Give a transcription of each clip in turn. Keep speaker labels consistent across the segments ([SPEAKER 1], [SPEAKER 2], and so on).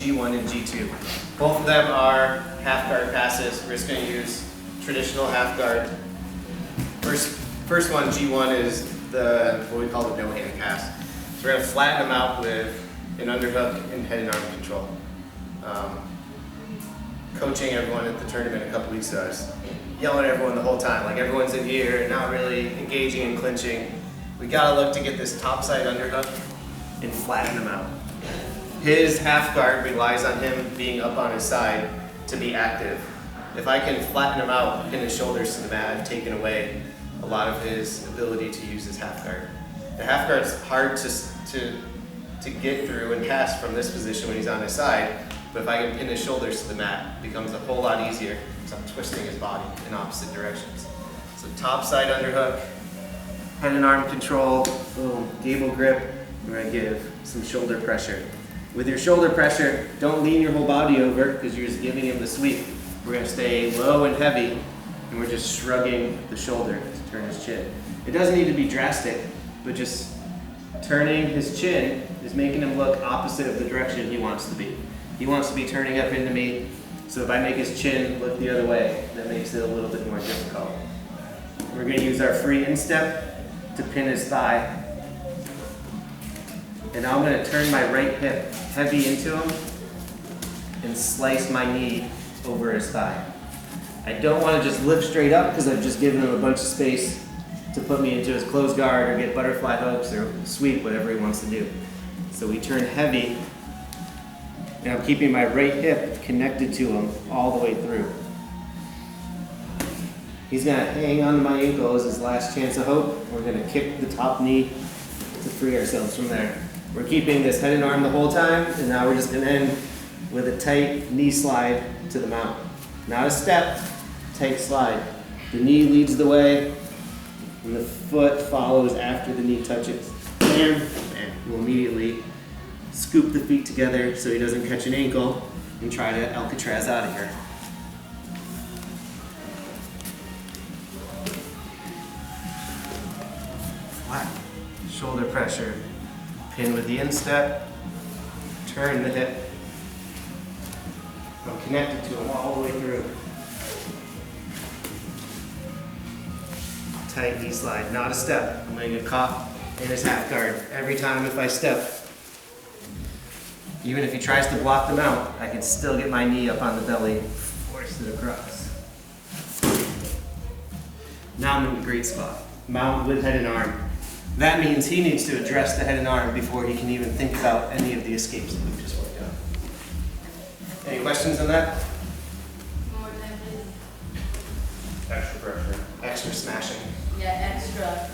[SPEAKER 1] G1 and G2. Both of them are half guard passes. We're just going to use traditional half guard. First one, G1, is what we call the no hand pass. So we're going to flatten them out with an underhook and head and arm control. Coaching everyone at the tournament a couple weeks ago, I was yelling at everyone the whole time, like everyone's in here and not really engaging and clinching. We got to look to get this top side underhook and flatten them out. His half guard relies on him being up on his side to be active. If I can flatten him out, pin his shoulders to the mat, I've taken away a lot of his ability to use his half guard. The half guard is hard to get through and pass from this position when he's on his side, but if I can pin his shoulders to the mat, it becomes a whole lot easier because I'm twisting his body in opposite directions. So top side underhook, head and arm control, boom, gable grip. We're going to give some shoulder pressure. With your shoulder pressure, don't lean your whole body over because you're just giving him the sweep. We're going to stay low and heavy, and we're just shrugging the shoulder to turn his chin. It doesn't need to be drastic, but just turning his chin is making him look opposite of the direction he wants to be. He wants to be turning up into me, so if I make his chin look the other way, that makes it a little bit more difficult. We're going to use our free instep to pin his thigh. And now I'm going to turn my right hip heavy into him and slice my knee over his thigh. I don't want to just lift straight up because I've just given him a bunch of space to put me into his closed guard or get butterfly hooks or sweep, whatever he wants to do. So we turn heavy, and I'm keeping my right hip connected to him all the way through. He's going to hang onto my ankle as his last chance of hope. We're going to kick the top knee to free ourselves from there. We're keeping this head and arm the whole time, and now we're just going to end with a tight knee slide to the mount. Not a step, tight slide. The knee leads the way, and the foot follows after the knee touches. Bam, bam. We'll immediately scoop the feet together so he doesn't catch an ankle and try to Alcatraz out of here. Flat, shoulder pressure. Pin with the instep, turn the hip. I'm connected to him all the way through. Tight knee slide, not a step. I'm going to get caught in his half guard every time if I step. Even if he tries to block them out, I can still get my knee up on the belly, force it across. Now I'm in a great spot. Mount with head and arm. That means he needs to address the head and arm before he can even think about any of the escapes that we've just worked on. Any questions on that?
[SPEAKER 2] More time, please.
[SPEAKER 3] Extra pressure.
[SPEAKER 1] Extra smashing.
[SPEAKER 2] Yeah, extra.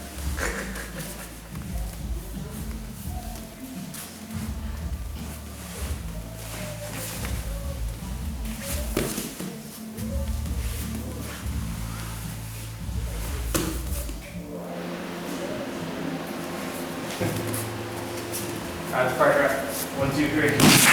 [SPEAKER 1] Partner, 1, 2, 3.